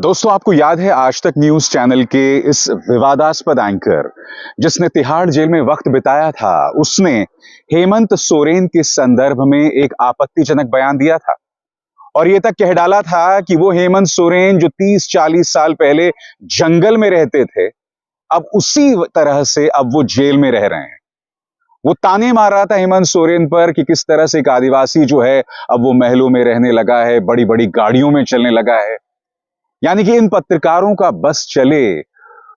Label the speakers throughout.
Speaker 1: दोस्तों, आपको याद है आज तक न्यूज चैनल के इस विवादास्पद एंकर जिसने तिहाड़ जेल में वक्त बिताया था, उसने हेमंत सोरेन के संदर्भ में एक आपत्तिजनक बयान दिया था और यह तक कह डाला था कि वो हेमंत सोरेन जो 30-40 साल पहले जंगल में रहते थे, अब उसी तरह से अब वो जेल में रह रहे हैं। वो ताने मार रहा था हेमंत सोरेन पर कि किस तरह से एक आदिवासी जो है अब वो महलों में रहने लगा है, बड़ी बड़ी गाड़ियों में चलने लगा है। यानी कि इन पत्रकारों का बस चले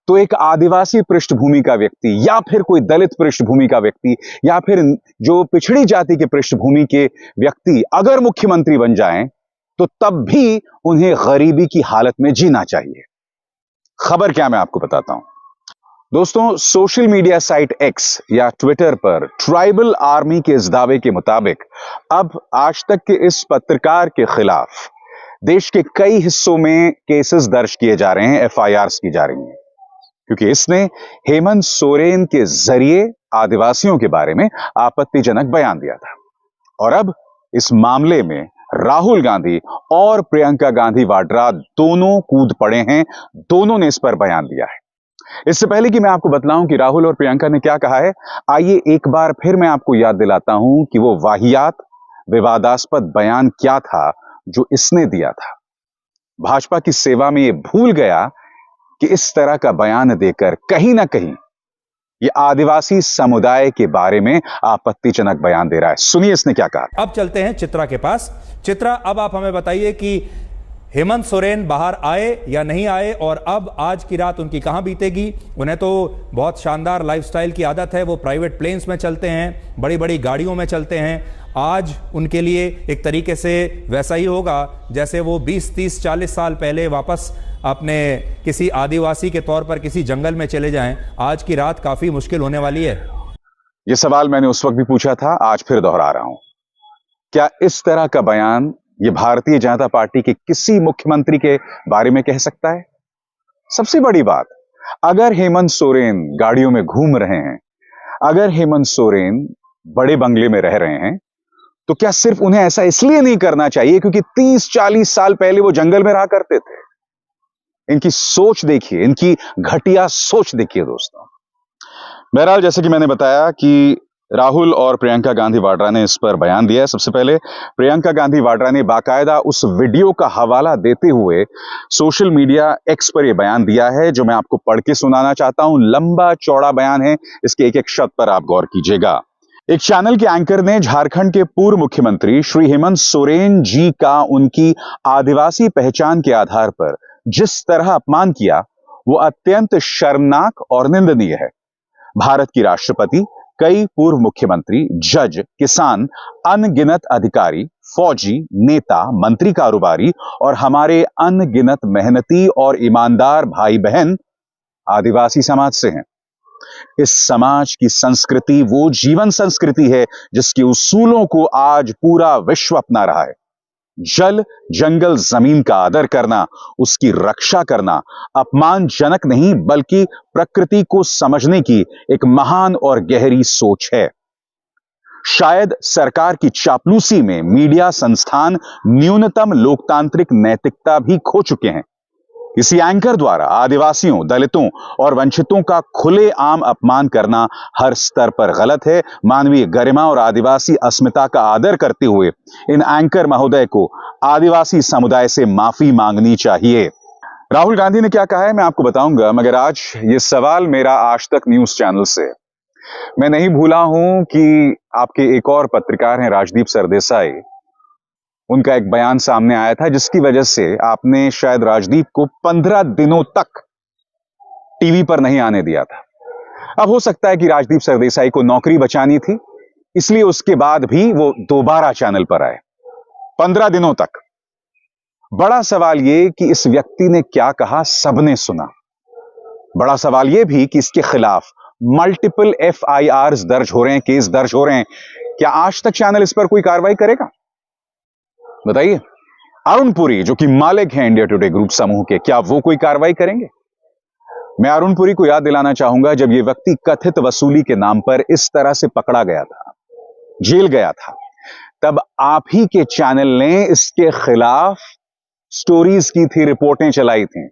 Speaker 1: तो एक आदिवासी पृष्ठभूमि का व्यक्ति या फिर कोई दलित पृष्ठभूमि का व्यक्ति या फिर जो पिछड़ी जाति के पृष्ठभूमि के व्यक्ति अगर मुख्यमंत्री बन जाएं तो तब भी उन्हें गरीबी की हालत में जीना चाहिए। खबर क्या, मैं आपको बताता हूं। दोस्तों, सोशल मीडिया साइट एक्स या ट्विटर पर ट्राइबल आर्मी के इस दावे के मुताबिक अब आज तक के इस पत्रकार के खिलाफ देश के कई हिस्सों में केसेस दर्ज किए जा रहे हैं, एफआईआर्स की जा रही हैं, क्योंकि इसने हेमंत सोरेन के जरिए आदिवासियों के बारे में आपत्तिजनक बयान दिया था। और अब इस मामले में राहुल गांधी और प्रियंका गांधी वाड्रा दोनों कूद पड़े हैं, दोनों ने इस पर बयान दिया है। इससे पहले कि मैं आपको बतलाऊं कि राहुल और प्रियंका ने क्या कहा है, आइए एक बार फिर मैं आपको याद दिलाता हूं कि वो वाहियात विवादास्पद बयान क्या था जो इसने दिया था। भाजपा की सेवा में ये भूल गया कि इस तरह का बयान देकर कहीं ना कहीं ये आदिवासी समुदाय के बारे में आपत्तिजनक बयान दे रहा है। सुनिए इसने क्या कहा।
Speaker 2: अब चलते हैं चित्रा के पास। चित्रा, अब आप हमें बताइए कि हेमंत सोरेन बाहर आए या नहीं आए और अब आज की रात उनकी कहां बीतेगी। उन्हें तो बहुत शानदार लाइफस्टाइल की आदत है, वो प्राइवेट प्लेन्स में चलते हैं, बड़ी बड़ी गाड़ियों में चलते हैं। आज उनके लिए एक तरीके से वैसा ही होगा जैसे वो 20, 30, 40 साल पहले वापस अपने किसी आदिवासी के तौर पर किसी जंगल में चले जाएं। आज की रात काफी मुश्किल होने वाली है।
Speaker 1: यह सवाल मैंने उस वक्त भी पूछा था, आज फिर दोहरा रहा हूं। क्या इस तरह का बयान ये भारतीय जनता पार्टी के किसी मुख्यमंत्री के बारे में कह सकता है? सबसे बड़ी बात, अगर हेमंत सोरेन गाड़ियों में घूम रहे हैं, अगर हेमंत सोरेन बड़े बंगले में रह रहे हैं, तो क्या सिर्फ उन्हें ऐसा इसलिए नहीं करना चाहिए क्योंकि 30-40 साल पहले वो जंगल में रहा करते थे? इनकी सोच देखिए, इनकी घटिया सोच देखिए दोस्तों। बहरहाल, जैसे कि मैंने बताया कि राहुल और प्रियंका गांधी वाड्रा ने इस पर बयान दिया है। सबसे पहले प्रियंका गांधी वाड्रा ने बाकायदा उस वीडियो का हवाला देते हुए सोशल मीडिया एक्स पर यह बयान दिया है, जो मैं आपको पढ़ के सुनाना चाहता हूं। लंबा चौड़ा बयान है, इसके एक एक शब्द पर आप गौर कीजिएगा। एक चैनल के एंकर ने झारखंड के पूर्व मुख्यमंत्री श्री हेमंत सोरेन जी का उनकी आदिवासी पहचान के आधार पर जिस तरह अपमान किया, वो अत्यंत शर्मनाक और निंदनीय है। भारत की राष्ट्रपति, कई पूर्व मुख्यमंत्री, जज, किसान, अनगिनत अधिकारी, फौजी, नेता, मंत्री, कारोबारी और हमारे अनगिनत मेहनती और ईमानदार भाई बहन आदिवासी समाज से हैं। इस समाज की संस्कृति वो जीवन संस्कृति है जिसके उसूलों को आज पूरा विश्व अपना रहा है। जल, जंगल, जमीन का आदर करना, उसकी रक्षा करना अपमानजनक नहीं बल्कि प्रकृति को समझने की एक महान और गहरी सोच है। शायद सरकार की चापलूसी में मीडिया संस्थान न्यूनतम लोकतांत्रिक नैतिकता भी खो चुके हैं। किसी एंकर द्वारा आदिवासियों, दलितों और वंचितों का खुलेआम अपमान करना हर स्तर पर गलत है। मानवीय गरिमा और आदिवासी अस्मिता का आदर करते हुए इन एंकर महोदय को आदिवासी समुदाय से माफी मांगनी चाहिए। राहुल गांधी ने क्या कहा है मैं आपको बताऊंगा, मगर आज ये सवाल मेरा आज तक न्यूज चैनल से। मैं नहीं भूला हूं कि आपके एक और पत्रकार हैं राजदीप सरदेसाई, उनका एक बयान सामने आया था जिसकी वजह से आपने शायद राजदीप को 15 दिनों तक टीवी पर नहीं आने दिया था। अब हो सकता है कि राजदीप सरदेसाई को नौकरी बचानी थी, इसलिए उसके बाद भी वो दोबारा चैनल पर आए 15 दिनों तक। बड़ा सवाल यह कि इस व्यक्ति ने क्या कहा, सबने सुना। बड़ा सवाल यह भी कि इसके खिलाफ मल्टीपल एफआईआर्स दर्ज हो रहे हैं, केस दर्ज हो रहे हैं। क्या आज तक चैनल इस पर कोई कार्रवाई करेगा? बताइए। अरुण पुरी, जो कि मालिक हैं इंडिया टुडे ग्रुप समूह के, क्या वो कोई कार्रवाई करेंगे? मैं अरुण पुरी को याद दिलाना चाहूंगा, जब यह व्यक्ति कथित वसूली के नाम पर इस तरह से पकड़ा गया था, जेल गया था, तब आप ही के चैनल ने इसके खिलाफ स्टोरीज की थी, रिपोर्टें चलाई थी,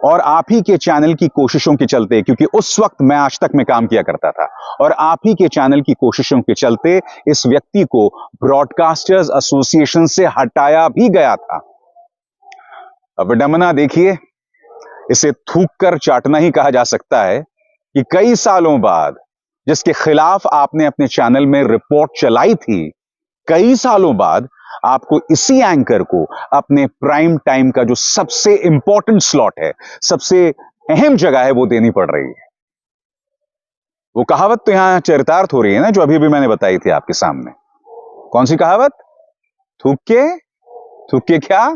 Speaker 1: और आप ही के चैनल की कोशिशों के चलते, क्योंकि उस वक्त मैं आज तक में काम किया करता था, और आप ही के चैनल की कोशिशों के चलते इस व्यक्ति को ब्रॉडकास्टर्स एसोसिएशन से हटाया भी गया था। अब विडंबना देखिए, इसे थूक कर चाटना ही कहा जा सकता है कि कई सालों बाद जिसके खिलाफ आपने अपने चैनल में रिपोर्ट चलाई थी, कई सालों बाद आपको इसी एंकर को अपने प्राइम टाइम का जो सबसे इंपॉर्टेंट स्लॉट है, सबसे अहम जगह है, वो देनी पड़ रही है। वो कहावत तो यहां चरितार्थ हो रही है ना, जो अभी भी मैंने बताई थी आपके सामने। कौन सी कहावत? थूक के क्या?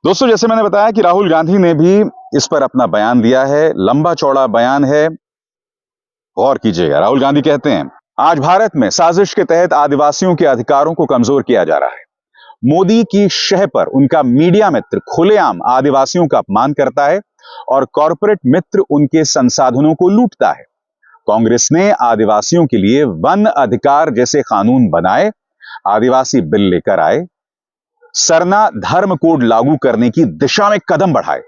Speaker 1: दोस्तों, जैसे मैंने बताया कि राहुल गांधी ने भी इस पर अपना बयान दिया है, लंबा चौड़ा बयान है, गौर कीजिएगा। राहुल गांधी कहते हैं, आज भारत में साजिश के तहत आदिवासियों के अधिकारों को कमजोर किया जा रहा है। मोदी की शह पर उनका मीडिया मित्र खुलेआम आदिवासियों का अपमान करता है और कॉरपोरेट मित्र उनके संसाधनों को लूटता है। कांग्रेस ने आदिवासियों के लिए वन अधिकार जैसे कानून बनाए, आदिवासी बिल लेकर आए, सरना धर्म कोड लागू करने की दिशा में कदम बढ़ाए,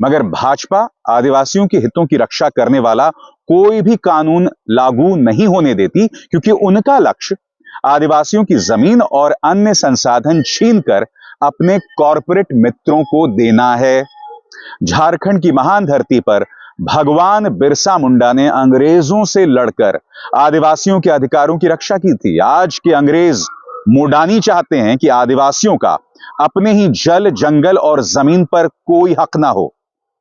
Speaker 1: मगर भाजपा आदिवासियों के हितों की रक्षा करने वाला कोई भी कानून लागू नहीं होने देती, क्योंकि उनका लक्ष्य आदिवासियों की जमीन और अन्य संसाधन छीनकर अपने कॉरपोरेट मित्रों को देना है। झारखंड की महान धरती पर भगवान बिरसा मुंडा ने अंग्रेजों से लड़कर आदिवासियों के अधिकारों की रक्षा की थी। आज के अंग्रेज मोडानी चाहते हैं कि आदिवासियों का अपने ही जल, जंगल और जमीन पर कोई हक ना हो।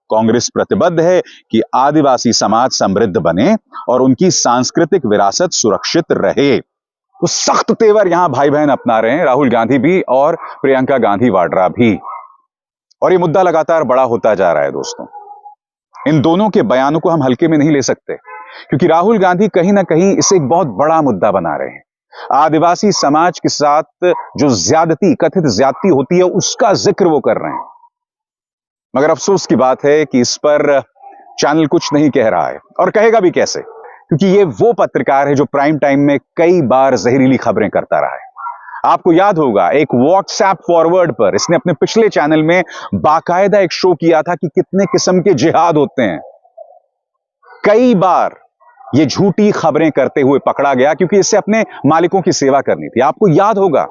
Speaker 1: कांग्रेस प्रतिबद्ध है कि आदिवासी समाज समृद्ध बने और उनकी सांस्कृतिक विरासत सुरक्षित रहे। तो सख्त तेवर यहां भाई बहन अपना रहे हैं, राहुल गांधी भी और प्रियंका गांधी वाड्रा भी। और यह मुद्दा लगातार बड़ा होता जा रहा है दोस्तों। इन दोनों के बयानों को हम हल्के में नहीं ले सकते, क्योंकि राहुल गांधी कहीं ना कहीं इसे एक बहुत बड़ा मुद्दा बना रहे हैं। आदिवासी समाज के साथ जो ज्यादती, कथित ज्यादती होती है, उसका जिक्र वो कर रहे हैं। मगर अफसोस की बात है कि इस पर चैनल कुछ नहीं कह रहा है, और कहेगा भी कैसे, क्योंकि ये वो पत्रकार है जो प्राइम टाइम में कई बार जहरीली खबरें करता रहा है। आपको याद होगा, एक व्हाट्सएप फॉरवर्ड पर इसने अपने पिछले चैनल में बाकायदा एक शो किया था कि कितने किस्म के जिहाद होते हैं। कई बार ये झूठी खबरें करते हुए पकड़ा गया, क्योंकि इससे अपने मालिकों की सेवा करनी थी। आपको याद होगा,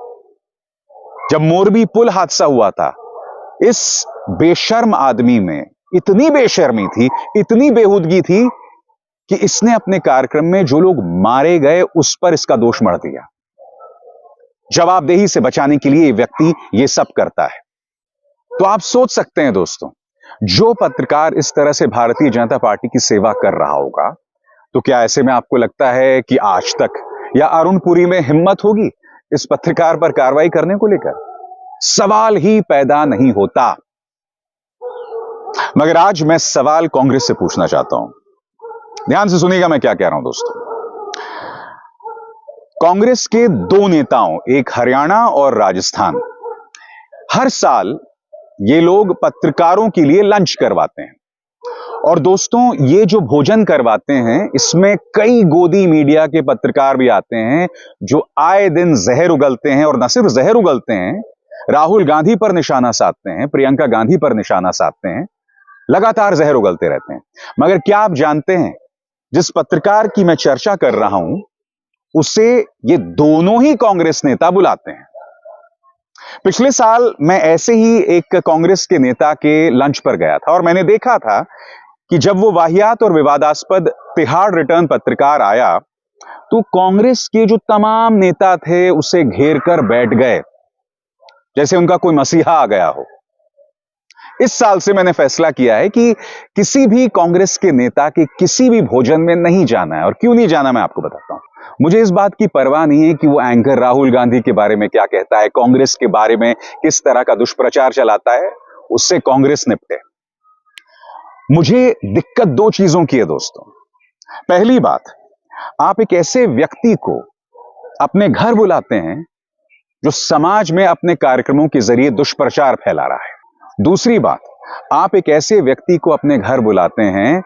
Speaker 1: जब मोरबी पुल हादसा हुआ था, इस बेशर्म आदमी में इतनी बेशर्मी थी, इतनी बेहूदगी थी कि इसने अपने कार्यक्रम में जो लोग मारे गए उस पर इसका दोष मढ़ दिया। जवाबदेही से बचाने के लिए व्यक्ति यह सब करता है। तो आप सोच सकते हैं दोस्तों, जो पत्रकार इस तरह से भारतीय जनता पार्टी की सेवा कर रहा होगा, तो क्या ऐसे में आपको लगता है कि आज तक या अरुणपुरी में हिम्मत होगी इस पत्रकार पर कार्रवाई करने को लेकर? सवाल ही पैदा नहीं होता। मगर आज मैं सवाल कांग्रेस से पूछना चाहता हूं। ध्यान से सुनिएगा मैं क्या कह रहा हूं दोस्तों। कांग्रेस के दो नेताओं, एक हरियाणा और राजस्थान, हर साल ये लोग पत्रकारों के लिए लंच करवाते हैं। और दोस्तों, ये जो भोजन करवाते हैं, इसमें कई गोदी मीडिया के पत्रकार भी आते हैं जो आए दिन जहर उगलते हैं, और न सिर्फ जहर उगलते हैं, राहुल गांधी पर निशाना साधते हैं, प्रियंका गांधी पर निशाना साधते हैं, लगातार जहर उगलते रहते हैं। मगर क्या आप जानते हैं, जिस पत्रकार की मैं चर्चा कर रहा हूं, उसे ये दोनों ही कांग्रेस नेता बुलाते हैं। पिछले साल मैं ऐसे ही एक कांग्रेस के नेता के लंच पर गया था, और मैंने देखा था कि जब वो वाहियात और विवादास्पद तिहाड़ रिटर्न पत्रकार आया, तो कांग्रेस के जो तमाम नेता थे उसे घेर कर बैठ गए, जैसे उनका कोई मसीहा आ गया हो। इस साल से मैंने फैसला किया है कि किसी भी कांग्रेस के नेता के किसी भी भोजन में नहीं जाना है। और क्यों नहीं जाना, मैं आपको बताता हूं। मुझे इस बात की परवाह नहीं है कि वो एंकर राहुल गांधी के बारे में क्या कहता है, कांग्रेस के बारे में किस तरह का दुष्प्रचार चलाता है, उससे कांग्रेस निपटे। मुझे दिक्कत दो चीजों की है दोस्तों। पहली बात, आप एक ऐसे व्यक्ति को अपने घर बुलाते हैं जो समाज में अपने कार्यक्रमों के जरिए दुष्प्रचार फैला रहा है। दूसरी बात, आप एक ऐसे व्यक्ति को अपने घर बुलाते हैं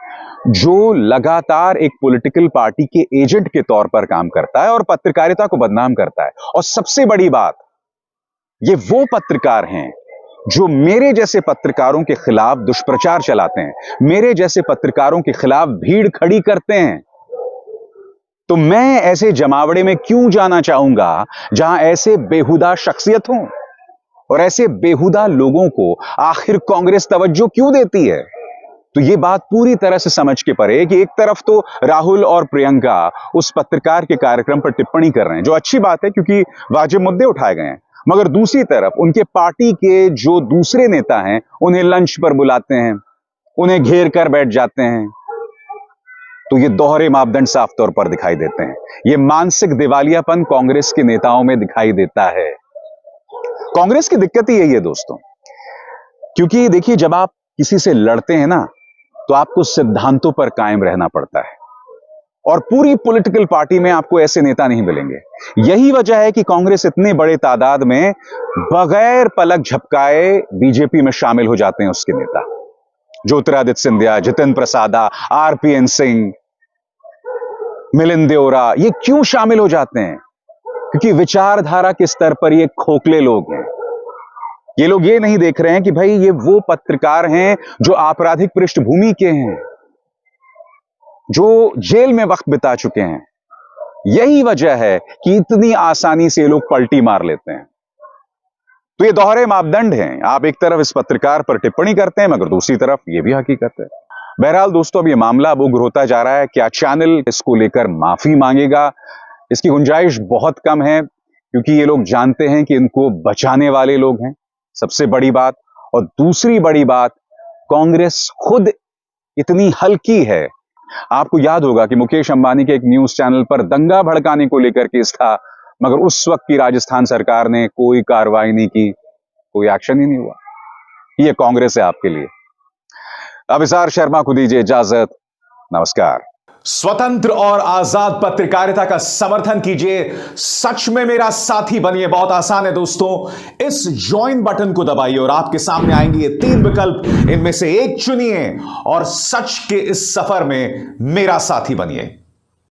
Speaker 1: जो लगातार एक पॉलिटिकल पार्टी के एजेंट के तौर पर काम करता है और पत्रकारिता को बदनाम करता है। और सबसे बड़ी बात, ये वो पत्रकार हैं जो मेरे जैसे पत्रकारों के खिलाफ दुष्प्रचार चलाते हैं, मेरे जैसे पत्रकारों के खिलाफ भीड़ खड़ी करते हैं। तो मैं ऐसे जमावड़े में क्यों जाना चाहूंगा जहां ऐसे बेहुदा शख्सियत हों और ऐसे बेहुदा लोगों को आखिर कांग्रेस तवज्जो क्यों देती है। तो यह बात पूरी तरह से समझ के परे कि एक तरफ तो राहुल और प्रियंका उस पत्रकार के कार्यक्रम पर टिप्पणी कर रहे हैं, जो अच्छी बात है क्योंकि वाजिब मुद्दे उठाए गए हैं, मगर दूसरी तरफ उनके पार्टी के जो दूसरे नेता हैं उन्हें लंच पर बुलाते हैं, उन्हें घेर कर बैठ जाते हैं। तो ये दोहरे मापदंड साफ तौर पर दिखाई देते हैं। ये मानसिक दिवालियापन कांग्रेस के नेताओं में दिखाई देता है। कांग्रेस की दिक्कत ही यही है दोस्तों, क्योंकि देखिए जब आप किसी से लड़ते हैं ना तो आपको सिद्धांतों पर कायम रहना पड़ता है और पूरी पॉलिटिकल पार्टी में आपको ऐसे नेता नहीं मिलेंगे। यही वजह है कि कांग्रेस इतने बड़े तादाद में बगैर पलक झपकाए बीजेपी में शामिल हो जाते हैं। उसके नेता ज्योतिरादित्य सिंधिया, जितेंद्र प्रसाद, आरपीएन सिंह, मिलिंद देओरा, ये क्यों शामिल हो जाते हैं? क्योंकि विचारधारा के स्तर पर ये खोखले लोग हैं। ये लोग ये नहीं देख रहे हैं कि भाई ये वो पत्रकार हैं जो आपराधिक पृष्ठभूमि के हैं, जो जेल में वक्त बिता चुके हैं। यही वजह है कि इतनी आसानी से ये लोग पलटी मार लेते हैं। तो ये दोहरे मापदंड हैं। आप एक तरफ इस पत्रकार पर टिप्पणी करते हैं मगर दूसरी तरफ ये भी हकीकत है। बहरहाल दोस्तों, अब ये मामला अब उग्र होता जा रहा है। क्या चैनल इसको लेकर माफी मांगेगा? इसकी गुंजाइश बहुत कम है क्योंकि ये लोग जानते हैं कि इनको बचाने वाले लोग हैं, सबसे बड़ी बात। और दूसरी बड़ी बात, कांग्रेस खुद इतनी हल्की है। आपको याद होगा कि मुकेश अंबानी के एक न्यूज चैनल पर दंगा भड़काने को लेकर केस था, मगर उस वक्त की राजस्थान सरकार ने कोई कार्रवाई नहीं की, कोई एक्शन ही नहीं हुआ। ये कांग्रेस है आपके लिए। अभिसार शर्मा को दीजिए इजाजत। नमस्कार।
Speaker 3: स्वतंत्र और आजाद पत्रकारिता का समर्थन कीजिए, सच में मेरा साथी बनिए। बहुत आसान है दोस्तों, इस ज्वाइन बटन को दबाइए और आपके सामने आएंगे ये 3 विकल्प। इनमें से एक चुनिए और सच के इस सफर में मेरा साथी बनिए।